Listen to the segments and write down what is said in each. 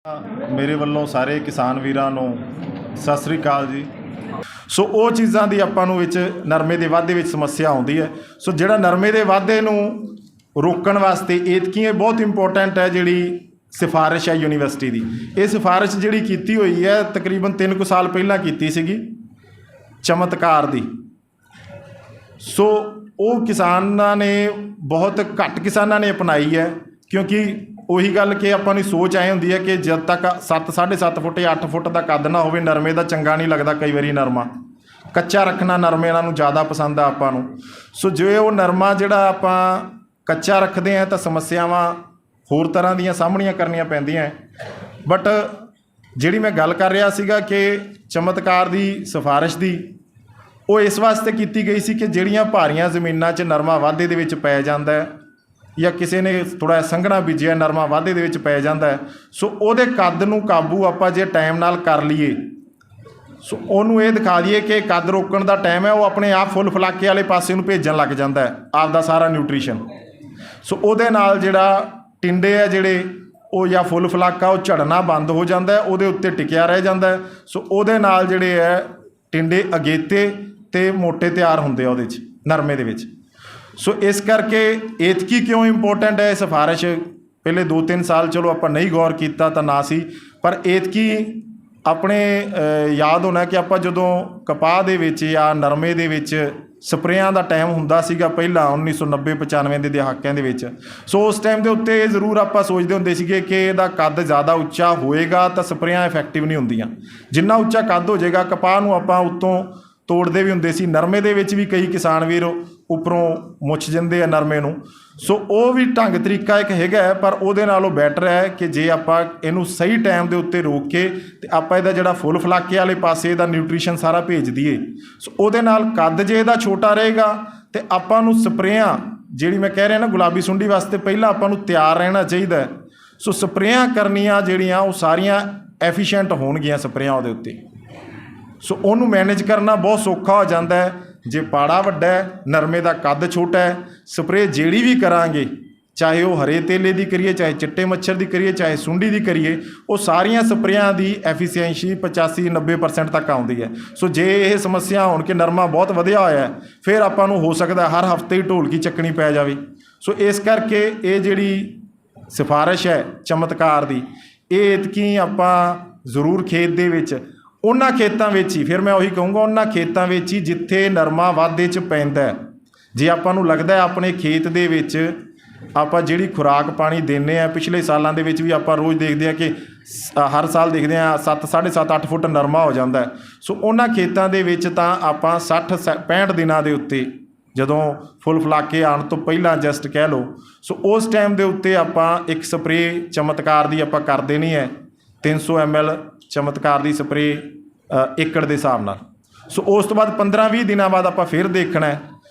ਮੇਰੇ ਵੱਲੋਂ ਸਾਰੇ ਕਿਸਾਨ ਵੀਰਾਂ ਨੂੰ ਸਤਿ ਸ੍ਰੀ ਅਕਾਲ ਜੀ। ਸੋ ਉਹ ਚੀਜ਼ਾਂ ਦੀ ਆਪਾਂ ਨੂੰ ਵਿੱਚ ਨਰਮੇ ਦੇ ਵਾਧੇ ਵਿੱਚ ਸਮੱਸਿਆ ਆਉਂਦੀ ਹੈ। ਸੋ ਜਿਹੜਾ ਨਰਮੇ ਦੇ ਵਾਧੇ ਨੂੰ ਰੋਕਣ ਵਾਸਤੇ ਐਤਕੀ ਇਹ ਬਹੁਤ ਇੰਪੋਰਟੈਂਟ ਹੈ ਜਿਹੜੀ ਸਿਫਾਰਿਸ਼ ਹੈ ਯੂਨੀਵਰਸਿਟੀ ਦੀ। ਇਹ ਸਿਫਾਰਿਸ਼ ਜਿਹੜੀ ਕੀਤੀ ਹੋਈ ਹੈ ਤਕਰੀਬਨ 3 ਕੁ ਸਾਲ ਪਹਿਲਾਂ ਕੀਤੀ ਸੀਗੀ ਚਮਤਕਾਰ ਦੀ। ਸੋ ਉਹ ਕਿਸਾਨਾਂ ਨੇ ਬਹੁਤ ਘੱਟ ਕਿਸਾਨਾਂ ਨੇ ਅਪਣਾਈ ਹੈ, ਕਿਉਂਕਿ ਉਹੀ ਗੱਲ ਕਿ ਆਪਾਂ ਨੂੰ ਸੋਚ ਐਂ ਹੁੰਦੀ ਹੈ ਕਿ ਜਦ ਤੱਕ 7 7.5 ਫੁੱਟ ਜਾਂ 8 ਫੁੱਟ ਦਾ ਕੱਦ ਨਾ ਹੋਵੇ ਨਰਮੇ ਦਾ ਚੰਗਾ ਨਹੀਂ ਲੱਗਦਾ। ਕਈ ਵਾਰੀ ਨਰਮਾ ਕੱਚਾ ਰੱਖਣਾ ਨਰਮੇ ਇਹਨਾਂ ਨੂੰ ਜ਼ਿਆਦਾ ਪਸੰਦ ਆ ਆਪਾਂ ਨੂੰ। ਸੋ ਜੇ ਉਹ ਨਰਮਾ ਜਿਹੜਾ ਆਪਾਂ ਕੱਚਾ ਰੱਖਦੇ ਹਾਂ ਤਾਂ ਸਮੱਸਿਆਵਾਂ ਹੋਰ ਤਰ੍ਹਾਂ ਦੀਆਂ ਸਾਹਮਣੀਆਂ ਕਰਨੀਆਂ ਪੈਂਦੀਆਂ। ਬਟ ਜਿਹੜੀ ਮੈਂ ਗੱਲ ਕਰ ਰਿਹਾ ਸੀਗਾ ਕਿ ਚਮਤਕਾਰ ਦੀ ਸਿਫਾਰਿਸ਼ ਦੀ, ਉਹ ਇਸ ਵਾਸਤੇ ਕੀਤੀ ਗਈ ਸੀ ਕਿ ਜਿਹੜੀਆਂ ਭਾਰੀਆਂ ਜ਼ਮੀਨਾਂ 'ਚ ਨਰਮਾ ਵਾਧੇ ਦੇ ਵਿੱਚ ਪੈ ਜਾਂਦਾ ਹੈ ਜਾਂ ਕਿਸੇ ਨੇ ਥੋੜ੍ਹਾ ਸੰਘਣਾ ਬੀਜਿਆ ਨਰਮਾ ਵਾਧੇ ਦੇ ਵਿੱਚ ਪੈ ਜਾਂਦਾ ਹੈ, ਸੋ ਉਹਦੇ ਕੱਦ ਨੂੰ ਕਾਬੂ ਆਪਾਂ ਜੇ ਟਾਈਮ ਨਾਲ ਕਰ ਲਈਏ, ਸੋ ਉਹਨੂੰ ਇਹ ਦਿਖਾ ਦਈਏ ਕਿ ਕੱਦ ਰੋਕਣ ਦਾ ਟਾਈਮ ਹੈ, ਉਹ ਆਪਣੇ ਆਪ ਫੁੱਲ ਫਲਾਕੇ ਵਾਲੇ ਪਾਸੇ ਨੂੰ ਭੇਜਣ ਲੱਗ ਜਾਂਦਾ ਹੈ ਆਪਦਾ ਸਾਰਾ ਨਿਊਟ੍ਰੀਸ਼ਨ। ਸੋ ਉਹਦੇ ਨਾਲ ਜਿਹੜਾ ਟਿੰਡੇ ਆ ਜਿਹੜੇ ਉਹ ਜਾਂ ਫੁੱਲ ਫਲਾਕਾ ਉਹ ਝੜਨਾ ਬੰਦ ਹੋ ਜਾਂਦਾ, ਉਹਦੇ ਉੱਤੇ ਟਿਕਿਆ ਰਹਿ ਜਾਂਦਾ। ਸੋ ਉਹਦੇ ਨਾਲ ਜਿਹੜੇ ਹੈ ਟਿੰਡੇ ਅਗੇਤੇ ਅਤੇ ਮੋਟੇ ਤਿਆਰ ਹੁੰਦੇ ਆ ਉਹਦੇ 'ਚ ਨਰਮੇ ਦੇ ਵਿੱਚ। ਸੋ ਇਸ ਕਰਕੇ ਐਤਕੀ ਕਿਉਂ ਇੰਪੋਰਟੈਂਟ ਹੈ ਸਿਫਾਰਿਸ਼? ਪਹਿਲੇ 2-3 ਸਾਲ ਚਲੋ ਆਪਾਂ ਨਹੀਂ ਗੌਰ ਕੀਤਾ ਤਾਂ ਨਾ ਸੀ, ਪਰ ਐਤਕੀ ਆਪਣੇ ਯਾਦ ਹੋਣਾ ਕਿ ਆਪਾਂ ਜਦੋਂ ਕਪਾਹ ਦੇ ਵਿੱਚ ਜਾਂ ਨਰਮੇ ਦੇ ਵਿੱਚ ਸਪਰੇਆਂ ਦਾ ਟਾਈਮ ਹੁੰਦਾ ਸੀਗਾ ਪਹਿਲਾਂ 1990-95 ਦੇ ਦਹਾਕਿਆਂ ਦੇ ਵਿੱਚ, ਸੋ ਉਸ ਟਾਈਮ ਦੇ ਉੱਤੇ ਇਹ ਜ਼ਰੂਰ ਆਪਾਂ ਸੋਚਦੇ ਹੁੰਦੇ ਸੀਗੇ ਕਿ ਇਹਦਾ ਕੱਦ ਜ਼ਿਆਦਾ ਉੱਚਾ ਹੋਏਗਾ ਤਾਂ ਸਪਰੇਆਂ ਇਫੈਕਟਿਵ ਨਹੀਂ ਹੁੰਦੀਆਂ। ਜਿੰਨਾ ਉੱਚਾ ਕੱਦ ਹੋ ਜਾਏਗਾ ਕਪਾਹ ਨੂੰ ਆਪਾਂ ਉੱਤੋਂ ਤੋੜਦੇ ਵੀ ਹੁੰਦੇ ਸੀ। ਨਰਮੇ ਦੇ ਵਿੱਚ ਵੀ ਕਈ ਕਿਸਾਨ ਵੀਰ ਉੱਪਰੋਂ ਮੁੱਛ ਜਾਂਦੇ ਆ ਨਰਮੇ ਨੂੰ। ਸੋ ਉਹ ਵੀ ਢੰਗ ਤਰੀਕਾ ਇੱਕ ਹੈਗਾ ਹੈ, ਪਰ ਉਹਦੇ ਨਾਲੋਂ ਬੈਟਰ ਹੈ ਕਿ ਜੇ ਆਪਾਂ ਇਹਨੂੰ ਸਹੀ ਟਾਈਮ ਦੇ ਉੱਤੇ ਰੋਕ ਕੇ ਅਤੇ ਆਪਾਂ ਇਹਦਾ ਜਿਹੜਾ ਫੁੱਲ ਫਲਾਕੇ ਵਾਲੇ ਪਾਸੇ ਇਹਦਾ ਨਿਊਟ੍ਰੀਸ਼ਨ ਸਾਰਾ ਭੇਜ ਦਈਏ। ਸੋ ਉਹਦੇ ਨਾਲ ਕੱਦ ਜੇ ਇਹਦਾ ਛੋਟਾ ਰਹੇਗਾ ਅਤੇ ਆਪਾਂ ਨੂੰ ਸਪਰੇਆਂ ਜਿਹੜੀ ਮੈਂ ਕਹਿ ਰਿਹਾ ਨਾ ਗੁਲਾਬੀ ਸੁੰਡੀ ਵਾਸਤੇ ਪਹਿਲਾਂ ਆਪਾਂ ਨੂੰ ਤਿਆਰ ਰਹਿਣਾ ਚਾਹੀਦਾ। ਸੋ ਸਪਰੇਆਂ ਕਰਨੀਆਂ ਜਿਹੜੀਆਂ ਉਹ ਸਾਰੀਆਂ ਐਫੀਸ਼ੀਐਂਟ ਹੋਣਗੀਆਂ ਸਪਰੇਆਂ ਉਹਦੇ ਉੱਤੇ। ਸੋ ਉਹਨੂੰ ਮੈਨੇਜ ਕਰਨਾ ਬਹੁਤ ਸੌਖਾ ਹੋ ਜਾਂਦਾ ਹੈ। ਜੇ ਪਾੜਾ ਵੱਡਾ ਹੈ, ਨਰਮੇ ਦਾ ਕੱਦ ਛੋਟਾ ਹੈ, ਸਪਰੇਅ ਜਿਹੜੀ ਵੀ ਕਰਾਂਗੇ ਚਾਹੇ ਉਹ ਹਰੇ ਤੇਲੇ ਦੀ ਕਰੀਏ, ਚਾਹੇ ਚਿੱਟੇ ਮੱਛਰ ਦੀ ਕਰੀਏ, ਚਾਹੇ ਸੁੰਡੀ ਦੀ ਕਰੀਏ, ਉਹ ਸਾਰੀਆਂ ਸਪਰੇਆਂ ਦੀ ਐਫੀਸ਼ੀਐਂਸੀ 85-90% ਤੱਕ ਆਉਂਦੀ ਹੈ। ਸੋ ਜੇ ਇਹ ਸਮੱਸਿਆ ਹੋਣ ਕਿ ਨਰਮਾ ਬਹੁਤ ਵਧਿਆ ਹੋਇਆ ਫਿਰ ਆਪਾਂ ਨੂੰ ਹੋ ਸਕਦਾ ਹਰ ਹਫ਼ਤੇ ਹੀ ਢੋਲਕੀ ਚੱਕਣੀ ਪੈ ਜਾਵੇ। ਸੋ ਇਸ ਕਰਕੇ ਇਹ ਜਿਹੜੀ ਸਿਫਾਰਿਸ਼ ਹੈ ਚਮਤਕਾਰ ਦੀ, ਇਹ ਐਤਕੀ ਆਪਾਂ ਜ਼ਰੂਰ ਖੇਤ ਦੇ ਵਿੱਚ ਉਹਨਾਂ ਖੇਤਾਂ ਵਿੱਚ ਹੀ, ਫਿਰ ਮੈਂ ਉਹੀ ਕਹੂੰਗਾ ਉਹਨਾਂ ਖੇਤਾਂ ਵਿੱਚ ਹੀ ਜਿੱਥੇ ਨਰਮਾ ਵਾਧੇ 'ਚ ਪੈਂਦਾ, ਜੇ ਆਪਾਂ ਨੂੰ ਲੱਗਦਾ ਆਪਣੇ ਖੇਤ ਦੇ ਵਿੱਚ ਆਪਾਂ ਜਿਹੜੀ ਖੁਰਾਕ ਪਾਣੀ ਦਿੰਦੇ ਹਾਂ, ਪਿਛਲੇ ਸਾਲਾਂ ਦੇ ਵਿੱਚ ਵੀ ਆਪਾਂ ਰੋਜ਼ ਦੇਖਦੇ ਹਾਂ ਕਿ ਹਰ ਸਾਲ ਦੇਖਦੇ ਹਾਂ 7 7.5 8 ਫੁੱਟ ਨਰਮਾ ਹੋ ਜਾਂਦਾ। ਸੋ ਉਹਨਾਂ ਖੇਤਾਂ ਦੇ ਵਿੱਚ ਤਾਂ ਆਪਾਂ 60-65 ਦਿਨਾਂ ਦੇ ਉੱਤੇ ਜਦੋਂ ਫੁੱਲ ਫਲਾਕੇ ਆਉਣ ਤੋਂ ਪਹਿਲਾਂ ਜਸਟ ਕਹਿ ਲਓ, ਸੋ ਉਸ ਟਾਈਮ ਦੇ ਉੱਤੇ ਆਪਾਂ ਇੱਕ ਸਪਰੇਅ ਚਮਤਕਾਰ ਦੀ ਆਪਾਂ ਕਰ ਦੇਣੀ ਹੈ 300 ml ਚਮਤਕਾਰ ਦੀ ਸਪਰੇਅ ਏਕੜ ਦੇ ਹਿਸਾਬ ਨਾਲ। ਸੋ ਉਸ ਤੋਂ ਬਾਅਦ 15-20 ਦਿਨਾਂ ਬਾਅਦ ਆਪਾਂ ਫਿਰ ਦੇਖਣਾ ਹੈ।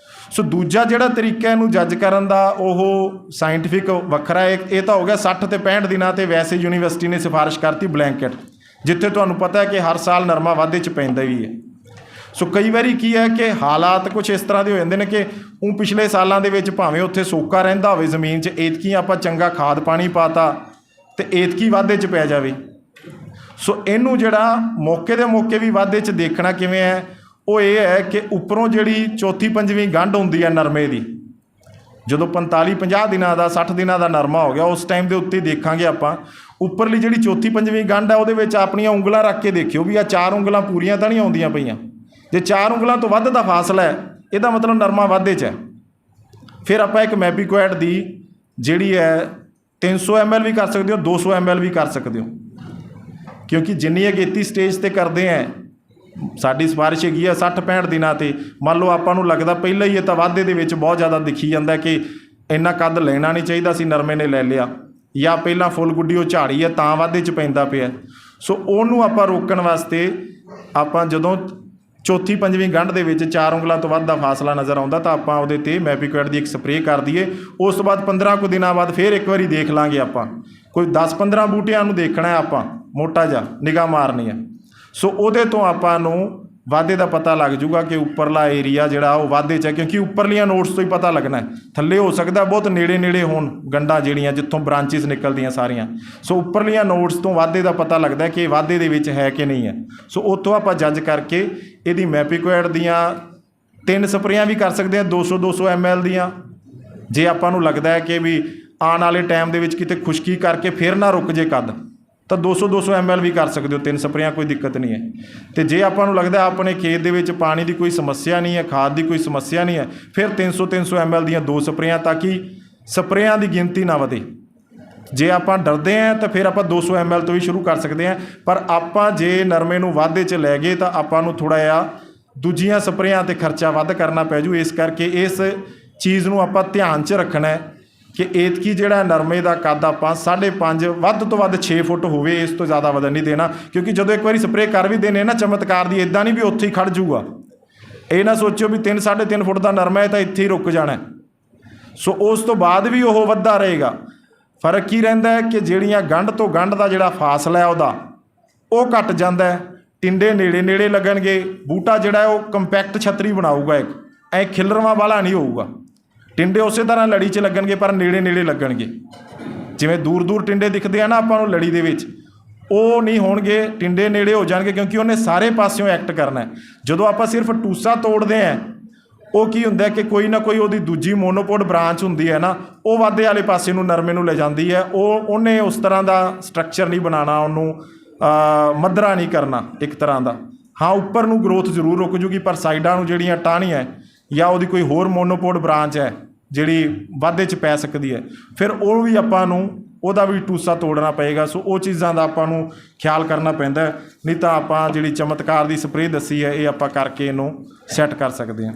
ਸੋ ਦੂਜਾ ਜਿਹੜਾ ਤਰੀਕਾ ਇਹਨੂੰ ਜੱਜ ਕਰਨ ਦਾ ਉਹ ਸਾਇੰਟੀਫਿਕ ਵੱਖਰਾ ਹੈ। ਇਹ ਤਾਂ ਹੋ ਗਿਆ 60 ਤੇ 65 ਦਿਨਾਂ 'ਤੇ ਵੈਸੇ ਯੂਨੀਵਰਸਿਟੀ ਨੇ ਸਿਫਾਰਿਸ਼ ਕਰਤੀ ਬਲੈਂਕਟ, ਜਿੱਥੇ ਤੁਹਾਨੂੰ ਪਤਾ ਹੈ ਕਿ ਹਰ ਸਾਲ ਨਰਮਾ ਵਾਧੇ 'ਚ ਪੈਂਦਾ ਵੀ ਹੈ। ਸੋ ਕਈ ਵਾਰੀ ਕੀ ਹੈ ਕਿ ਹਾਲਾਤ ਕੁਛ ਇਸ ਤਰ੍ਹਾਂ ਦੇ ਹੋ ਜਾਂਦੇ ਨੇ ਕਿ ਉਹ ਪਿਛਲੇ ਸਾਲਾਂ ਦੇ ਵਿੱਚ ਭਾਵੇਂ ਉੱਥੇ ਸੋਕਾ ਰਹਿੰਦਾ ਹੋਵੇ ਜ਼ਮੀਨ 'ਚ, ਐਤਕੀ ਆਪਾਂ ਚੰਗਾ ਖਾਦ ਪਾਣੀ ਪਾਤਾ ਅਤੇ ਐਤਕੀ ਵਾਧੇ 'ਚ ਪੈ ਜਾਵੇ। ਸੋ ਇਹਨੂੰ ਜਿਹੜਾ ਮੌਕੇ ਦੇ ਮੌਕੇ ਵੀ ਵਾਧੇ 'ਚ ਦੇਖਣਾ ਕਿਵੇਂ ਹੈ, ਉਹ ਇਹ ਹੈ ਕਿ ਉੱਪਰੋਂ ਜਿਹੜੀ 4-5ਵੀਂ ਗੰਢ ਹੁੰਦੀ ਹੈ ਨਰਮੇ ਦੀ, ਜਦੋਂ 45-50 ਦਿਨਾਂ ਦਾ 60 ਦਿਨਾਂ ਦਾ ਨਰਮਾ ਹੋ ਗਿਆ ਉਸ ਟਾਈਮ ਦੇ ਉੱਤੇ ਦੇਖਾਂਗੇ ਆਪਾਂ ਉੱਪਰਲੀ ਜਿਹੜੀ 4-5ਵੀਂ ਗੰਢ ਹੈ ਉਹਦੇ ਵਿੱਚ ਆਪਣੀਆਂ ਉਂਗਲਾਂ ਰੱਖ ਕੇ ਦੇਖਿਓ ਵੀ ਆਹ 4 ਉਂਗਲਾਂ ਪੂਰੀਆਂ ਤਾਂ ਨਹੀਂ ਆਉਂਦੀਆਂ ਪਈਆਂ। ਜੇ 4 ਉਂਗਲਾਂ ਤੋਂ ਵੱਧ ਦਾ ਫਾਸਲਾ ਹੈ ਇਹਦਾ ਮਤਲਬ ਨਰਮਾ ਵਾਧੇ 'ਚ ਹੈ। ਫਿਰ ਆਪਾਂ ਇੱਕ ਮੈਪੀਕੁਐਟ ਦੀ ਜਿਹੜੀ ਹੈ 300 ml ਵੀ ਕਰ ਸਕਦੇ ਹੋ, 200 ml ਵੀ ਕਰ ਸਕਦੇ ਹੋ, ਕਿਉਂਕਿ ਜਿੰਨੀ ਅਗੇਤੀ ਸਟੇਜ 'ਤੇ ਕਰਦੇ ਹੈ ਸਾਡੀ ਸਿਫਾਰਿਸ਼ ਹੈਗੀ ਆ 60-65 ਦਿਨਾਂ 'ਤੇ। ਮੰਨ ਲਓ ਆਪਾਂ ਨੂੰ ਲੱਗਦਾ ਪਹਿਲਾਂ ਹੀ ਇਹ ਤਾਂ ਵਾਧੇ ਦੇ ਵਿੱਚ ਬਹੁਤ ਜ਼ਿਆਦਾ ਦਿਖੀ ਜਾਂਦਾ ਕਿ ਇੰਨਾ ਕੱਦ ਲੈਣਾ ਨਹੀਂ ਚਾਹੀਦਾ ਸੀ, ਨਰਮੇ ਨੇ ਲੈ ਲਿਆ, ਜਾਂ ਪਹਿਲਾਂ ਫੁੱਲ ਗੁੱਡੀ ਉਹ ਝਾੜੀ ਹੈ ਤਾਂ ਵਾਧੇ 'ਚ ਪੈਂਦਾ ਪਿਆ। ਸੋ ਉਹਨੂੰ ਆਪਾਂ ਰੋਕਣ ਵਾਸਤੇ ਆਪਾਂ ਜਦੋਂ 4-5ਵੀਂ ਗੰਢ ਦੇ ਵਿੱਚ 4 ਉਂਗਲਾਂ ਤੋਂ ਵੱਧ ਦਾ ਫਾਸਲਾ ਨਜ਼ਰ ਆਉਂਦਾ ਤਾਂ ਆਪਾਂ ਉਹਦੇ 'ਤੇ ਮੈਪੀਕੁਐਟ ਦੀ ਇੱਕ ਸਪਰੇਅ ਕਰ ਦਈਏ। ਉਸ ਤੋਂ ਬਾਅਦ 15 ਕੁ ਦਿਨਾਂ ਬਾਅਦ ਫਿਰ ਇੱਕ ਵਾਰੀ ਦੇਖ ਲਾਂਗੇ ਆਪਾਂ, ਕੋਈ 10-15 ਬੂਟਿਆਂ ਨੂੰ ਦੇਖਣਾ ਹੈ ਆਪਾਂ, ਮੋਟਾ ਜਿਹਾ ਨਿਗਾਹ ਮਾਰਨੀ ਹੈ। ਸੋ ਉਹਦੇ ਤੋਂ ਆਪਾਂ ਨੂੰ ਵਾਧੇ ਦਾ ਪਤਾ ਲੱਗ ਜੂਗਾ ਕਿ ਉੱਪਰਲਾ ਏਰੀਆ ਜਿਹੜਾ ਉਹ ਵਾਧੇ 'ਚ ਹੈ, ਕਿਉਂਕਿ ਉੱਪਰਲੀਆਂ ਨੋਟਸ ਤੋਂ ਹੀ ਪਤਾ ਲੱਗਣਾ ਹੈ। ਥੱਲੇ ਹੋ ਸਕਦਾ ਬਹੁਤ ਨੇੜੇ ਨੇੜੇ ਹੋਣ ਗੰਢਾਂ ਜਿਹੜੀਆਂ ਜਿੱਥੋਂ ਬ੍ਰਾਂਚਿਸ ਨਿਕਲਦੀਆਂ ਸਾਰੀਆਂ। ਸੋ ਉੱਪਰਲੀਆਂ ਨੋਟਸ ਤੋਂ ਵਾਧੇ ਦਾ ਪਤਾ ਲੱਗਦਾ ਕਿ ਇਹ ਵਾਧੇ ਦੇ ਵਿੱਚ ਹੈ ਕਿ ਨਹੀਂ ਹੈ। ਸੋ ਉੱਥੋਂ ਆਪਾਂ ਜੱਜ ਕਰਕੇ ਇਹਦੀ ਮੈਪੀਕੋਇਡ ਦੀਆਂ 3 ਸਪਰੇਆਂ ਵੀ ਕਰ ਸਕਦੇ ਹਾਂ 200 ml ਦੀਆਂ। ਜੇ ਆਪਾਂ ਨੂੰ ਲੱਗਦਾ ਹੈ ਕਿ ਵੀ ਆਉਣ ਵਾਲੇ ਟਾਈਮ ਦੇ ਵਿੱਚ ਕਿਤੇ ਖੁਸ਼ਕੀ ਕਰਕੇ ਫਿਰ ਨਾ ਰੁਕ ਜੇ ਕੱਦ, ਤਾਂ 200 ml ਵੀ ਕਰ ਸਕਦੇ ਹੋ 3 ਸਪਰੇਆਂ, ਕੋਈ ਦਿੱਕਤ ਨਹੀਂ ਹੈ। ਅਤੇ ਜੇ ਆਪਾਂ ਨੂੰ ਲੱਗਦਾ ਆਪਣੇ ਖੇਤ ਦੇ ਵਿੱਚ ਪਾਣੀ ਦੀ ਕੋਈ ਸਮੱਸਿਆ ਨਹੀਂ ਹੈ, ਖਾਦ ਦੀ ਕੋਈ ਸਮੱਸਿਆ ਨਹੀਂ ਹੈ, ਫਿਰ 300 ml ਦੀਆਂ 2 ਸਪਰੇਆਂ, ਤਾਂ ਕਿ ਸਪਰੇਆਂ ਦੀ ਗਿਣਤੀ ਨਾ ਵਧੇ। ਜੇ ਆਪਾਂ ਡਰਦੇ ਹਾਂ ਤਾਂ ਫਿਰ ਆਪਾਂ 200 ml ਤੋਂ ਵੀ ਸ਼ੁਰੂ ਕਰ ਸਕਦੇ ਹਾਂ। ਪਰ ਆਪਾਂ ਜੇ ਨਰਮੇ ਨੂੰ ਵਾਧੇ 'ਚ ਲੈ ਗਏ ਤਾਂ ਆਪਾਂ ਨੂੰ ਥੋੜ੍ਹਾ ਜਿਹਾ ਦੂਜੀਆਂ ਸਪਰੇਆਂ 'ਤੇ ਖਰਚਾ ਵੱਧ ਕਰਨਾ ਪੈ ਜੂ। ਇਸ ਕਰਕੇ ਇਸ ਚੀਜ਼ ਨੂੰ ਆਪਾਂ ਧਿਆਨ 'ਚ ਰੱਖਣਾ ਹੈ ਕਿ ਐਤਕੀ ਜਿਹੜਾ ਨਰਮੇ ਦਾ ਕੱਦ ਆਪਾਂ 5.5 ਵੱਧ ਤੋਂ ਵੱਧ 6 ਫੁੱਟ ਹੋਵੇ, ਇਸ ਤੋਂ ਜ਼ਿਆਦਾ ਵਧਣ ਨਹੀਂ ਦੇਣਾ। ਕਿਉਂਕਿ ਜਦੋਂ ਇੱਕ ਵਾਰੀ ਸਪਰੇਅ ਕਰ ਵੀ ਦੇਣੇ ਨਾ ਚਮਤਕਾਰ ਦੀ, ਇੱਦਾਂ ਨਹੀਂ ਵੀ ਉੱਥੇ ਹੀ ਖੜ੍ਹ ਜੂਗਾ। ਇਹ ਨਾ ਸੋਚਿਓ ਵੀ 3-3.5 ਫੁੱਟ ਦਾ ਨਰਮਾ ਹੈ ਤਾਂ ਇੱਥੇ ਹੀ ਰੁਕ ਜਾਣਾ। ਸੋ ਉਸ ਤੋਂ ਬਾਅਦ ਵੀ ਉਹ ਵੱਧਦਾ ਰਹੇਗਾ। ਫਰਕ ਕੀ ਰਹਿੰਦਾ ਹੈ ਕਿ ਜਿਹੜੀਆਂ ਗੰਢ ਤੋਂ ਗੰਢ ਦਾ ਜਿਹੜਾ ਫਾਸਲਾ ਹੈ ਉਹਦਾ ਉਹ ਘੱਟ ਜਾਂਦਾ ਹੈ। ਟਿੰਡੇ ਨੇੜੇ ਨੇੜੇ ਲੱਗਣਗੇ, ਬੂਟਾ ਜਿਹੜਾ ਹੈ ਉਹ ਕੰਪੈਕਟ ਛਤਰੀ ਬਣਾਊਗਾ, ਇੱਕ ਐ ਖਿਲਰਵਾਂ ਵਾਲਾ ਨਹੀਂ ਹੋਊਗਾ। ਟਿੰਡੇ ਉਸੇ ਤਰ੍ਹਾਂ ਲੜੀ 'ਚ ਲੱਗਣਗੇ ਪਰ ਨੇੜੇ ਨੇੜੇ ਲੱਗਣਗੇ। ਜਿਵੇਂ ਦੂਰ ਦੂਰ ਟਿੰਡੇ ਦਿਖਦੇ ਆ ਨਾ ਆਪਾਂ ਨੂੰ ਲੜੀ ਦੇ ਵਿੱਚ, ਉਹ ਨਹੀਂ ਹੋਣਗੇ, ਟਿੰਡੇ ਨੇੜੇ ਹੋ ਜਾਣਗੇ, ਕਿਉਂਕਿ ਉਹਨੇ ਸਾਰੇ ਪਾਸਿਓਂ ਐਕਟ ਕਰਨਾ ਹੈ। ਜਦੋਂ ਆਪਾਂ ਸਿਰਫ ਟੂਸਾ ਤੋੜਦੇ ਹਾਂ, ਉਹ ਕੀ ਹੁੰਦਾ ਕਿ ਕੋਈ ਨਾ ਕੋਈ ਉਹਦੀ ਦੂਜੀ ਮੋਨੋਪੋਡ ਬ੍ਰਾਂਚ ਹੁੰਦੀ ਹੈ ਨਾ, ਉਹ ਵਾਧੇ ਵਾਲੇ ਪਾਸੇ ਨੂੰ ਨਰਮੇ ਨੂੰ ਲੈ ਜਾਂਦੀ ਹੈ। ਉਹਨੇ ਉਸ ਤਰ੍ਹਾਂ ਦਾ ਸਟਰਕਚਰ ਨਹੀਂ ਬਣਾਉਣਾ, ਉਹਨੂੰ ਮੱਧਰਾ ਨਹੀਂ ਕਰਨਾ ਇੱਕ ਤਰ੍ਹਾਂ ਦਾ। ਹਾਂ, ਉੱਪਰ ਨੂੰ ਗਰੋਥ ਜ਼ਰੂਰ ਰੁਕ ਜੂਗੀ, ਪਰ ਸਾਈਡਾਂ ਨੂੰ ਜਿਹੜੀਆਂ ਟਾਹਣੀਆਂ ਜਾਂ ਉਹਦੀ ਕੋਈ ਹੋਰ ਮੋਨੋਪੋਡ ਬ੍ਰਾਂਚ ਹੈ ਜਿਹੜੀ ਵਾਧੇ 'ਚ ਪੈ ਸਕਦੀ ਹੈ, ਫਿਰ ਉਹ ਵੀ ਆਪਾਂ ਨੂੰ ਉਹਦਾ ਵੀ ਟੂਸਾ ਤੋੜਨਾ ਪਏਗਾ। ਸੋ ਉਹ ਚੀਜ਼ਾਂ ਦਾ ਆਪਾਂ ਨੂੰ ਖਿਆਲ ਕਰਨਾ ਪੈਂਦਾ, ਨਹੀਂ ਤਾਂ ਆਪਾਂ ਜਿਹੜੀ ਚਮਤਕਾਰ ਦੀ ਸਪਰੇਅ ਦੱਸੀ ਹੈ ਇਹ ਆਪਾਂ ਕਰਕੇ ਇਹਨੂੰ ਸੈੱਟ ਕਰ ਸਕਦੇ ਹਾਂ।